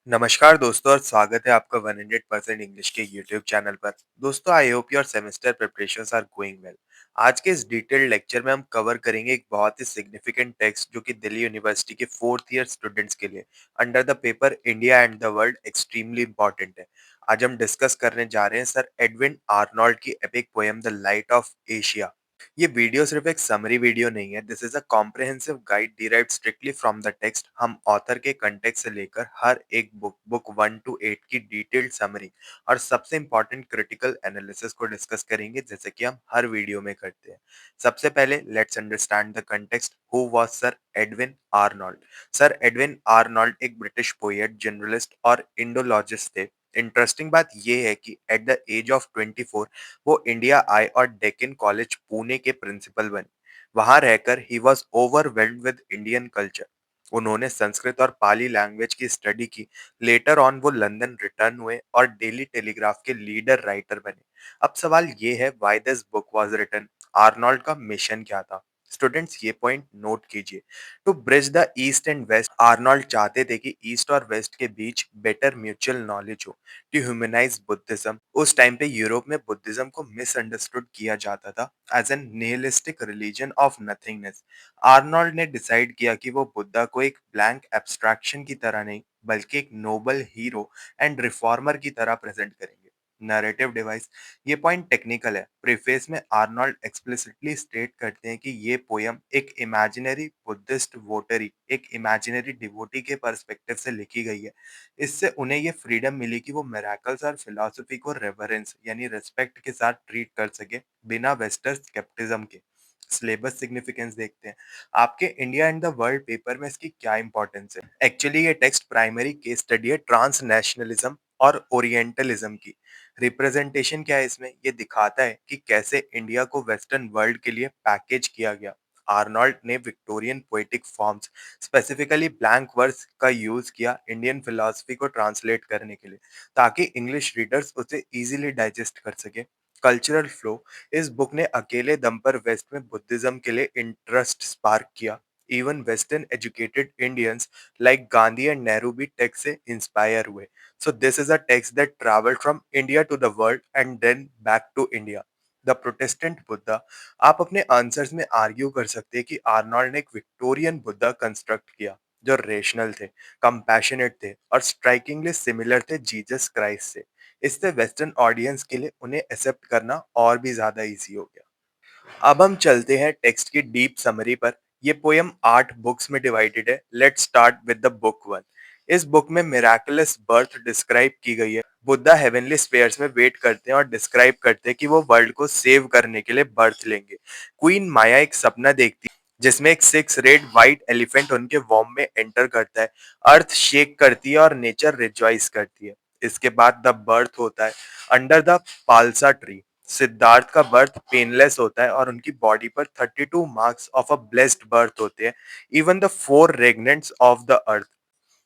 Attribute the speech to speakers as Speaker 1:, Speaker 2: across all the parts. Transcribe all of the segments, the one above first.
Speaker 1: नमस्कार दोस्तों और स्वागत है आपका 100% इंग्लिश के यूट्यूब चैनल पर। दोस्तों I hope your semester preparations are going well. आज के इस डिटेल्ड लेक्चर में हम कवर करेंगे एक बहुत ही सिग्निफिकेंट टेक्स्ट जो कि दिल्ली यूनिवर्सिटी के फोर्थ ईयर स्टूडेंट्स के लिए under the paper India and the world extremely important है। आज हम डिस्कस करने जा रहे हैं सर एडविन आर्नोल्ड की epic poem the light of Asia. ये वीडियो सिर्फ एक समरी वीडियो नहीं है, this is a comprehensive guide derived strictly from the text. हम ऑथर के कंटेक्स्ट से लेकर हर एक बुक 1 to 8 की डिटेल्ड समरी और सबसे इंपॉर्टेंट क्रिटिकल एनालिसिस को डिस्कस करेंगे, जैसे कि हम हर वीडियो में करते हैं। सबसे पहले let's understand the context. Who was sir Edwin Arnold? Sir Edwin Arnold एक ब्रिटिश पोएट, जर्नलिस्ट और इंडोलॉजिस्ट थे। इंटरेस्टिंग बात यह है कि एट द एज ऑफ 24 वो इंडिया आए और डेक्कन कॉलेज पुणे के प्रिंसिपल बने। वहां रहकर ही was overwhelmed with Indian culture. उन्होंने संस्कृत और पाली लैंग्वेज की स्टडी की। लेटर ऑन वो लंदन रिटर्न हुए और डेली टेलीग्राफ के लीडर राइटर बने। अब सवाल ये है, why this book was written? Arnold का मिशन क्या था? स्टूडेंट्स ये पॉइंट नोट कीजिए। To bridge the east and west, Arnold चाहते थे कि ईस्ट और वेस्ट के बीच बेटर म्यूचुअल नॉलेज हो। टू ह्यूमनाइज बुद्धिज्म, उस टाइम पे यूरोप में बुद्धिज्म को मिसअंडरस्टूड किया जाता था as an nihilistic religion of nothingness. Arnold ने डिसाइड किया कि वो बुद्धा को एक ब्लैंक एब्स्ट्रैक्शन की तरह नहीं, बल्कि एक नोबल हीरो एंड रिफॉर्मर की तरह प्रेजेंट करेंगे। नैरेटिव डिवाइस, ये पॉइंट टेक्निकल है। प्रीफेस में आर्नोल्ड एक्सप्लिसिटली स्टेट करते हैं कि ये पोयम एक इमेजिनरी बुद्धिस्ट वोटरी, एक इमेजिनरी डिवोटी के पर्सपेक्टिव से लिखी गई है। इससे उन्हें ये फ्रीडम मिली कि वो मिरेकल्स और फिलॉसफी को रेवरेंस यानी रिस्पेक्ट के साथ ट्रीट कर सके, बिना वेस्टर्न स्केप्टिज्म के। सिलेबस सिग्निफिकेंस देखते हैं। आपके India and the world paper में इसकी क्या इंपॉर्टेंस है? एक्चुअली ये टेक्स्ट प्राइमरी केस स्टडी है ट्रांस नेशनलिज्म और ओरिएंटलिज्म की। रिप्रेजेंटेशन क्या है इसमें? ये दिखाता है कि कैसे इंडिया को वेस्टर्न वर्ल्ड के लिए पैकेज किया गया। आर्नोल्ड ने Victorian poetic forms, specifically blank verse का यूज किया इंडियन फिलॉसफी को ट्रांसलेट करने के लिए, ताकि इंग्लिश रीडर्स उसे इजीली डाइजेस्ट कर सके। कल्चरल फ्लो, इस बुक ने अकेले दम पर वेस्ट में बुद्धिज्म के लिए इंटरेस्ट स्पार्क किया। Even western educated Indians like Gandhi and Nehru भी टेक्स्ट से इंस्पायर हुए। So this is a text that travelled from India to the world and then back to India. The Protestant Buddha, आप अपने answers में argue कर सकते हैं कि आर्नोल्ड ने एक विक्टोरियन बुद्धा कंस्ट्रक्ट किया जो रेशनल थे, कंपैशनेट थे और स्ट्राइकिंगली सिमिलर थे जीसस क्राइस्ट से। इससे वेस्टर्न ऑडियंस के लिए उन्हें एक्सेप्ट करना और भी ज्यादा इजी हो गया। अब हम चलते हैं टेक्स्ट की डीप समरी पर। ये पोयम 8 बुक्स में डिवाइडेड है। Let's start with the book 1। इस बुक में मिराकुलस बर्थ डिस्क्राइब की गई है। बुद्धा हेवनली स्फीयर्स में वेट करते हैं और डिस्क्राइब करते हैं कि वो वर्ल्ड को सेव करने के लिए बर्थ लेंगे। क्वीन माया एक सपना देखती है जिसमें एक 6 रेड व्हाइट एलिफेंट उनके वॉर्म में एंटर करता है। अर्थ शेक करती है और नेचर रिजॉइस करती है। इसके बाद द बर्थ होता है अंडर द पालसा ट्री। सिद्धार्थ का बर्थ पेनलेस होता है और उनकी बॉडी पर 32 marks of a blessed birth होते हैं। Even the 4 regents of the earth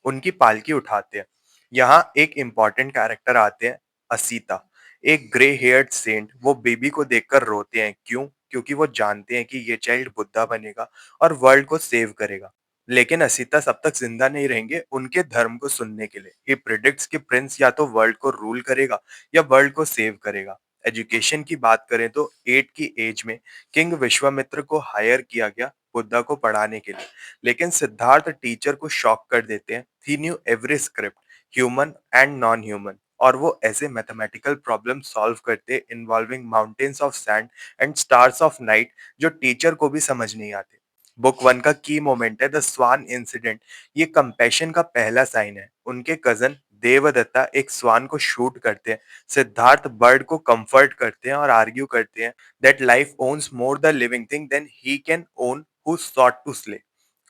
Speaker 1: उनकी पालकी उठाते हैं। यहाँ एक इंपॉर्टेंट कैरेक्टर आते हैं, असीता, एक ग्रे हेयर्ड सेंट। वो बेबी को देखकर रोते हैं। क्यों? क्योंकि वो जानते हैं कि ये चाइल्ड बुद्धा बनेगा और वर्ल्ड को सेव करेगा। लेकिन असीता सब तक जिंदा नहीं रहेंगे उनके धर्म को सुनने के लिए। ही प्रिडिक्ट्स कि प्रिंस या तो वर्ल्ड को रूल करेगा या वर्ल्ड को सेव करेगा। एजुकेशन की बात करें तो 8 की एज में किंग विश्वामित्र को हायर किया गया बुद्धा को पढ़ाने के लिए। लेकिन सिद्धार्थ टीचर को शॉक कर देते हैं। He knew every script, human and non human, और वो ऐसे मैथमेटिकल प्रॉब्लम सॉल्व करते involving mountains of sand and stars of night जो टीचर को भी समझ नहीं आते। बुक 1 का की मोमेंट है द स्वान इंसिडेंट। ये कंपैशन का पहला साइन है। उनके कजन देवदत्ता एक स्वान को शूट करते हैं। सिद्धार्थ बर्ड को कंफर्ट करते हैं और आर्ग्यू करते हैं that life owns more the living thing than he can own who sought to slay.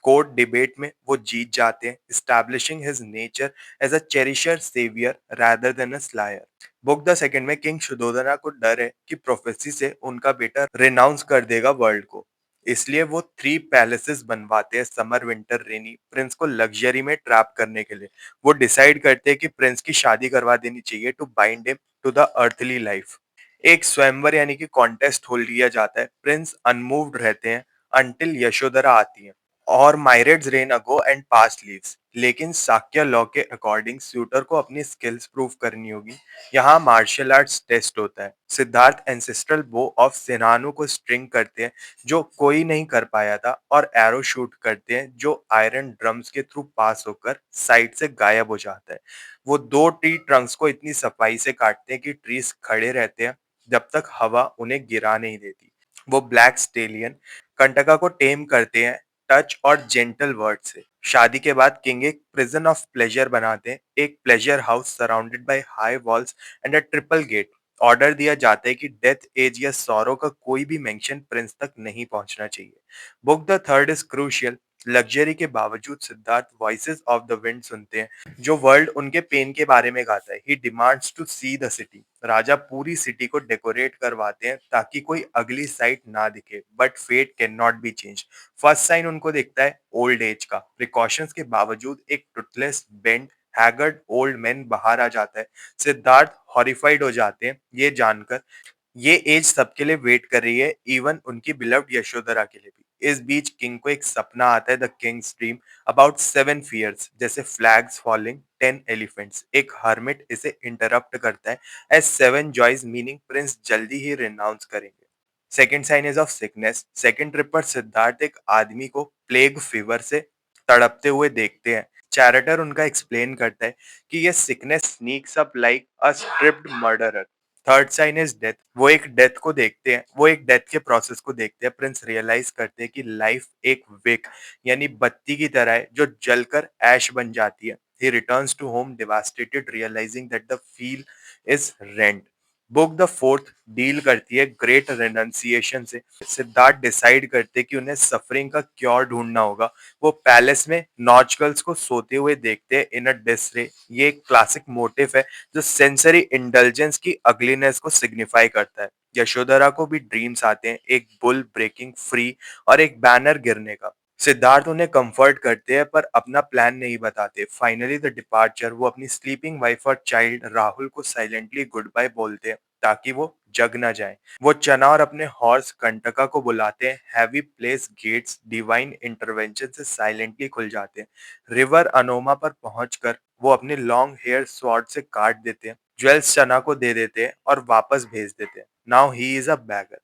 Speaker 1: Court debate में वो जीत जाते हैं, establishing his nature as a cherisher savior rather than a slayer। Book the second में king शुद्धोधना को डर है कि prophecy से उनका बेटा रिनाउंस कर देगा वर्ल्ड को। इसलिए वो 3 पैलेसेस बनवाते हैं, समर विंटर रेनी, प्रिंस को लग्जरी में ट्रैप करने के लिए। वो डिसाइड करते हैं कि प्रिंस की शादी करवा देनी चाहिए to bind him to the earthly life. एक स्वयंवर यानी कि कॉन्टेस्ट होल्ड किया जाता है। प्रिंस अनमूव्ड रहते हैं अनटिल यशोधरा आती है। और myriads rain ago and past lives. लेकिन साक्य लॉ के अकॉर्डिंग सूटर को अपनी स्किल्स प्रूव करनी होगी। यहाँ मार्शल आर्ट्स टेस्ट होता है। सिद्धार्थ एंसेस्ट्रल बो ऑफ सिनानु को स्ट्रिंग करते हैं जो कोई नहीं कर पाया था, और एरो शूट करते हैं जो आयरन ड्रम्स के थ्रू पास होकर साइड से गायब हो जाता है। वो दो ट्री ट्रंक्स को इतनी सफाई से काटते हैं कि ट्रीज खड़े रहते हैं जब तक हवा उन्हें गिरा नहीं देती। वो ब्लैक स्टेलियन कंटका को टेम करते हैं टच और जेंटल वर्ड से। शादी के बाद किंग एक प्रिजन ऑफ प्लेजर बनाते हैं, एक pleasure house surrounded by high walls and a triple gate. Order दिया जाता है कि डेथ एज या सौरों का कोई भी मेंशन प्रिंस तक नहीं पहुंचना चाहिए। Book the third is crucial. Luxury के बावजूद Siddharth voices of the wind सुनते हैं जो वर्ल्ड उनके पेन के बारे में गाता है। He demands to see the city. राजा पूरी सिटी को डेकोरेट करवाते हैं ताकि कोई अगली साइट ना दिखे, but fate can not be change. First sign उनको दिखता है ओल्ड एज का। प्रिकॉशंस के बावजूद एक टुथलेस बेंड हैगर्ड ओल्ड मैन बाहर आ जाता है। सिद्धार्थ हॉरिफाइड हो जाते हैं ये जानकर ये एज सबके लिए वेट कर रही है, इवन उनकी बिलव्ड यशोधरा के लिए भी। इस बीच किंग को एक सपना आता है, the king's dream about seven fears, जैसे फ्लैग्स फॉलिंग, 10 एलिफेंट्स। एक हर्मिट इसे इंटरप्ट करता है as seven joys, meaning prince जल्दी ही रिनाउंस करेंगे। Second sign is of sickness. Second trip पर सिद्धार्थ एक आदमी को प्लेग फीवर से तड़पते हुए देखते हैं। चैरेटर उनका एक्सप्लेन करता है कि ये sickness sneaks up like a striped murderer. Third sign is death. वो एक डेथ के प्रोसेस को देखते हैं। प्रिंस रियलाइज करते हैं कि लाइफ एक विक यानी बत्ती की तरह है जो जलकर ऐश बन जाती है। He returns to home devastated, realising that the feel is rent. Book the fourth deal करती है ग्रेट रेनन्सिएशन से। सिद्धार्थ डिसाइड करते कि उन्हें सफरिंग का क्योर ढूंढना होगा। वो पैलेस में नॉच गर्ल्स को सोते हुए देखते हैं इन अ डिसरे। ये एक क्लासिक मोटिव है जो सेंसरी इंटेलिजेंस की अगलीनेस को सिग्निफाई करता है। यशोधरा को भी ड्रीम्स आते हैं, एक बुल ब्रेकिंग फ्री और एक बैनर गिरने का। सिद्धार्थ उन्हें कंफर्ट करते हैं पर अपना प्लान नहीं बताते। Finally the departure. वो अपनी स्लीपिंग वाइफ और चाइल्ड राहुल को साइलेंटली गुड बाय बोलते हैं ताकि वो जग ना जाए। वो चना और अपने हॉर्स कंटका को बुलाते हैं। Heavy place gates divine intervention से साइलेंटली खुल जाते हैं। रिवर अनोमा पर पहुंचकर वो अपने लॉन्ग हेयर स्वॉर्ड से काट देते हैं। ज्वेल्स चना को दे देते हैं और वापस भेज देते हैं। Now he is a bagger.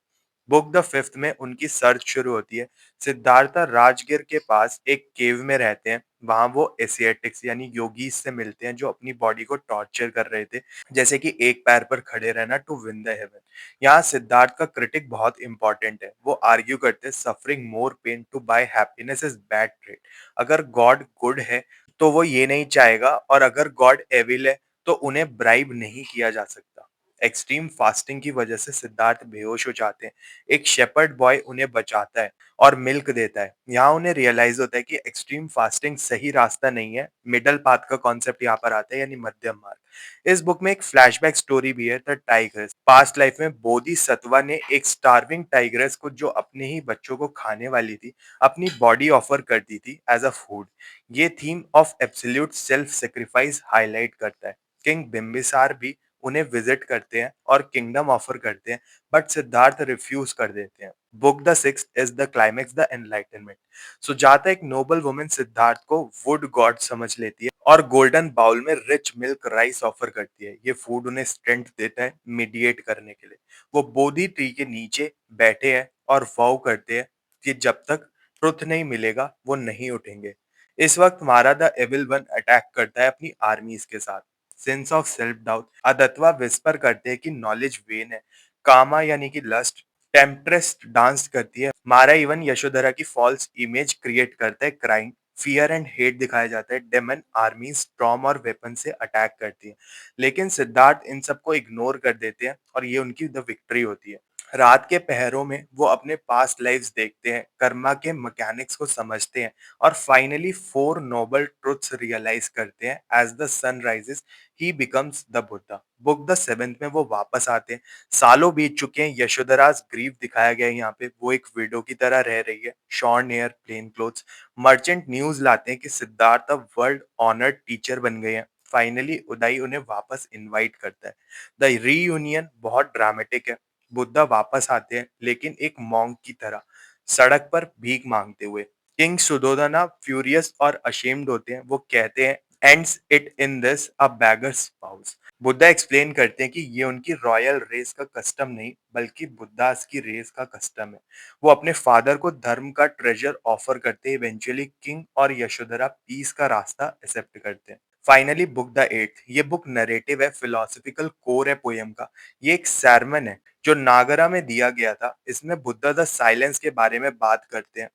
Speaker 1: Book the fifth में उनकी सर्च शुरू होती है। सिद्धार्थ राजगिर के पास एक केव में रहते हैं। वहां वो एशियाटिक्स यानी योगीज से मिलते हैं जो अपनी बॉडी को टॉर्चर कर रहे थे, जैसे कि एक पैर पर खड़े रहना टू विन द हेवन। यहाँ सिद्धार्थ का क्रिटिक बहुत इंपॉर्टेंट है। वो आर्ग्यू करते हैं suffering more pain to buy happiness is bad trade. अगर गॉड गुड है तो वो ये नहीं चाहेगा, और अगर गॉड एविल है तो उन्हें ब्राइब नहीं किया जा सकता। एक्सट्रीम फास्टिंग की वजह से सिद्धार्थ बेहोश हो जाते हैं। एक शेपर्ड बॉय उन्हें बचाता है और मिल्क देता है। यहाँ उन्हें रियलाइज होता है कि एक्सट्रीम फास्टिंग सही रास्ता नहीं है। मिडल पाथ का कॉन्सेप्ट यहाँ पर आता है, यानी मध्यम मार्ग। इस बुक में एक फ्लैशबैक स्टोरी भी है, द टाइगर्स। पास्ट लाइफ में बोधिसत्वा ने एक स्टार्विंग टाइग्रेस को, जो अपने ही बच्चों को खाने वाली थी, अपनी बॉडी ऑफर कर दी थी एज अ फूड। ये theme of absolute self sacrifice highlight करता है। किंग बिम्बिसार भी उन्हें विजिट करते हैं और किंगडम ऑफर करते हैं, बट सिद्धार्थ रिफ्यूज कर देते हैं। Book the six is the climax, the enlightenment. Sujata एक नोबल वुमेन सिद्धार्थ को वुड गॉड समझ लेती है और गोल्डन बाउल में रिच मिल्क राइस ऑफर करती है। ये फूड उन्हें स्ट्रेंथ देता है मीडिएट करने के लिए। वो बोधि ट्री के नीचे बैठे हैं और वाव करते हैं कि जब तक ट्रुथ नहीं मिलेगा वो नहीं उठेंगे। इस वक्त मारा द एविल वन अटैक करता है अपनी आर्मीज के साथ। Sense of self doubt. अदत्वा विस्पर करते हैं कि नॉलेज वेन है। कामा यानी कि लस्ट। टेम्पट्रेस डांस करती है। मारा इवन यशोधरा की फॉल्स इमेज क्रिएट करता है। क्राइम, फियर एंड हेट दिखाया जाता है। डेमन आर्मी स्ट्रॉम और वेपन से अटैक करती है, लेकिन सिद्धार्थ इन सबको इग्नोर कर देते हैं और ये उनकी द विक्ट्री होती है। रात के पहरों में वो अपने पास्ट लाइव्स देखते हैं, कर्मा के मैकेनिक्स को समझते हैं और finally four noble truths realise करते हैं। As the sun rises he becomes the Buddha. Book the seventh में वो वापस आते हैं। सालों बीत चुके हैं। यशोधराज ग्रीफ दिखाया गया है यहाँ पे। वो एक विडो की तरह रह रही है। Shorn hair, plain clothes. Merchant news लाते हैं कि सिद्धार्थ अब वर्ल्ड ऑनर्ड टीचर बन गए हैं। फाइनली उदय उन्हें वापस इनवाइट करता है। द रीयूनियन बहुत ड्रामेटिक है। बुद्धा वापस आते हैं, लेकिन एक मॉन्क की तरह, सड़क पर भीख मांगते हुए। किंग सुधोधना फ्यूरियस और अशेम्ड होते हैं। वो कहते हैं, ends it in this a beggars spouse. Buddha explain करते हैं कि ये उनकी रॉयल रेस का कस्टम नहीं, बल्कि बुद्धास की रेस का कस्टम है। वो अपने फादर को धर्म का ट्रेजर ऑफर करते हैं। इवेंचुअली किंग और यशोधरा पीस का रास्ता एक्सेप्ट करते हैं। फाइनली बुक द एट्थ, ये बुक नरेटिव है, फिलोसफिकल कोर है पोयम का। ये एक सरमन है जो नागरा में दिया गया था। इसमें बुद्धा द साइलेंस के बारे में बात करते हैं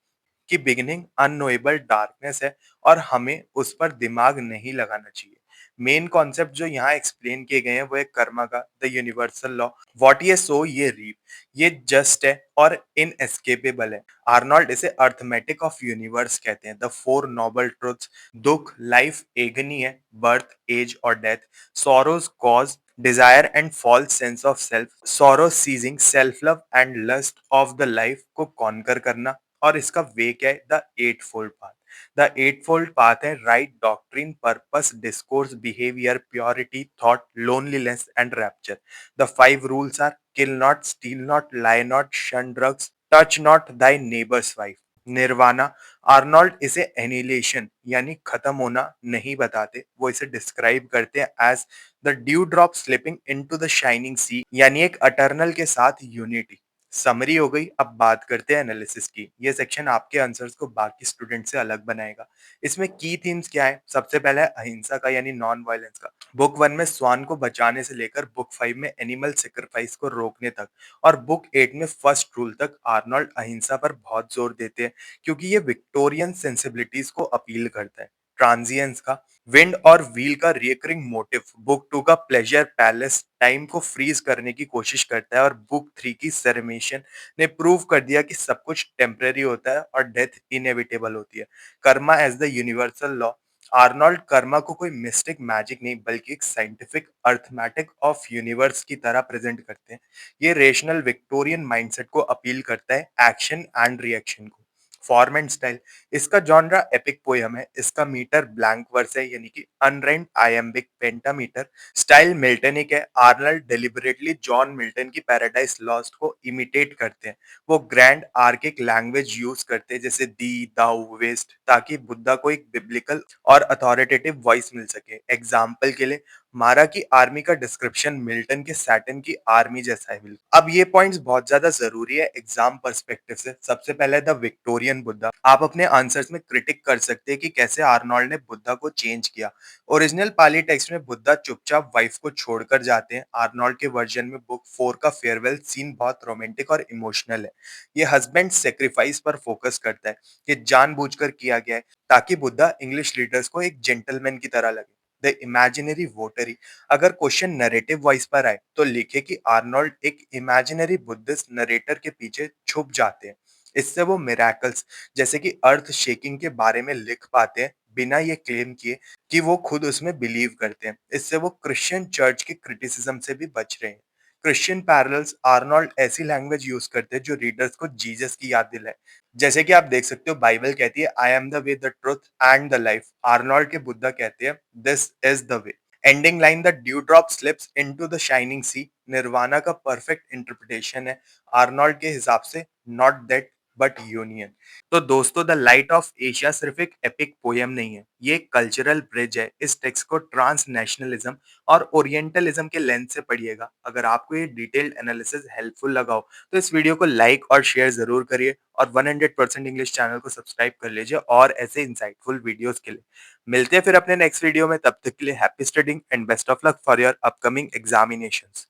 Speaker 1: कि बिगिनिंग अननोएबल डार्कनेस है और हमें उस पर दिमाग नहीं लगाना चाहिए। मेन कॉन्सेप्ट जो यहाँ एक्सप्लेन किए गए हैं वो है कर्मा का, द यूनिवर्सल लॉ। व्हाट ये सो ये रीप, ये जस्ट है और इनएस्केपेबल है। आर्नोल्ड इसे अर्थमेटिक ऑफ यूनिवर्स कहते हैं। The four noble truths, dukkha, life, agony है, बर्थ, एज और death, sorrow's cause, desire and false sense of self, sorrow ceasing, self love and lust of the life को conquer करना। और इसका way क्या है? The eightfold path. The eightfold path है right doctrine, purpose, discourse, behaviour, purity, thought, loneliness and rapture. The five rules are kill not, steal not, lie not, शन drugs, touch not thy neighbour's wife. Nirvana, Arnold इसे annihilation यानी खत्म होना नहीं बताते, वो इसे डिस्क्राइब करते हैं as the dew drop slipping into the shining sea, यानी एक अटर्नल के साथ यूनिटी। समरी हो गई, अब बात करते हैं एनालिसिस की। ये सेक्शन आपके आंसर्स को बाकी स्टूडेंट से अलग बनाएगा। इसमें की थीम्स क्या है? सबसे पहला है अहिंसा का यानी नॉन वायलेंस का। बुक 1 में स्वान को बचाने से लेकर बुक 5 में एनिमल सेक्रीफाइस को रोकने तक और बुक 8 में फर्स्ट रूल तक आर्नोल्ड अहिंसा पर बहुत जोर देते हैं, क्योंकि ये विक्टोरियन सेंसिबिलिटीज को अपील करता है। ट्रांजिएंस का, विंड और व्हील का रिकरिंग मोटिव बुक 2 का प्लेजर पैलेस टाइम को फ्रीज करने की कोशिश करता है और बुक 3 की सेरेमेशन ने प्रूव कर दिया कि सब कुछ टेम्परेरी होता है और डेथ इनएविटेबल होती है। Karma as the universal law, Arnold karma को कोई मिस्टिक मैजिक नहीं बल्कि एक साइंटिफिक अर्थमेटिक ऑफ यूनिवर्स की तरह प्रेजेंट करते हैं। ये रेशनल विक्टोरियन माइंडसेट को अपील करता है, एक्शन एंड रिएक्शन को। फॉर्म एंड स्टाइल, इसका जॉनरा एपिक पोयम है। इसका मीटर ब्लैंक वर्स है यानी कि अनराइम्ड आयम्बिक पेंटामीटर। स्टाइल मिल्टनिक है। आर्नल्ड डेलिबरेटली जॉन मिल्टन की पैराडाइज लॉस्ट को इमिटेट करते हैं। वो ग्रैंड आर्किक लैंग्वेज यूज करते हैं जैसे दी, दाउ, वेस्ट, ताकि बुद्धा को एक बिब्लिकल और अथॉरिटेटिव वॉइस मिल सके। एग्जाम्पल के लिए मारा की आर्मी का डिस्क्रिप्शन मिल्टन के सैटन की आर्मी जैसा है बिल्कुल। अब ये पॉइंट्स बहुत ज्यादा जरूरी है एग्जाम पर्सपेक्टिव से। सबसे पहले द विक्टोरियन बुद्धा। आप अपने आंसर्स में क्रिटिक कर सकते हैं कि कैसे आर्नोल्ड ने बुद्धा को चेंज किया। ओरिजिनल पाली टेक्स्ट में बुद्धा चुपचाप वाइफ को छोड़कर जाते हैं। आर्नोल्ड के वर्जन में बुक 4 का फेयरवेल सीन बहुत रोमांटिक और इमोशनल है। ये हस्बैंड सेक्रीफाइस पर फोकस करता है कि जानबूझकर किया गया है ताकि बुद्धा इंग्लिश लीडर्स को एक जेंटलमैन की तरह लगे। द इमेजिनरी वोटरी, अगर क्वेश्चन नरेटिव वॉइस पर आए तो लिखे कि आर्नोल्ड एक इमेजिनरी बुद्धिस्ट नरेटर के पीछे छुप जाते हैं। इससे वो मिराकल्स जैसे कि अर्थ शेकिंग के बारे में लिख पाते हैं बिना ये क्लेम किए कि वो खुद उसमें बिलीव करते हैं। इससे वो क्रिश्चियन चर्च के क्रिटिसिज्म से भी बच रहे हैं। क्रिश्चियन पैरेलल्स, आर्नोल्ड ऐसी लैंग्वेज यूज करते हैं जो रीडर्स को जीसस की याद दिलाए। जैसे कि आप देख सकते हो बाइबल कहती है I am the way, the truth and the life. Arnold के बुद्धा कहते हैं this is the way. Ending line, the dew drop slips into the shining sea, nirvana का परफेक्ट इंटरप्रिटेशन है आर्नोल्ड के हिसाब से, नॉट दैट बट यूनियन। तो दोस्तों, द लाइट ऑफ एशिया सिर्फ एक एपिक पोयम नहीं है, ये एक कल्चरल ब्रिज है। इस टेक्स्ट को ट्रांस नेशनलिज्म और ओरिएंटलिज्म के लेंस से पढ़िएगा। अगर आपको ये डिटेल्ड एनालिसिस हेल्पफुल लगा हो तो इस वीडियो को लाइक और शेयर जरूर करिए और 100% इंग्लिश चैनल को सब्सक्राइब कर लीजिए और ऐसे इंसाइटफुल वीडियोस के लिए। मिलते हैं फिर अपने नेक्स्ट वीडियो में, तब तक के लिए happy studying and best of luck for your upcoming examinations.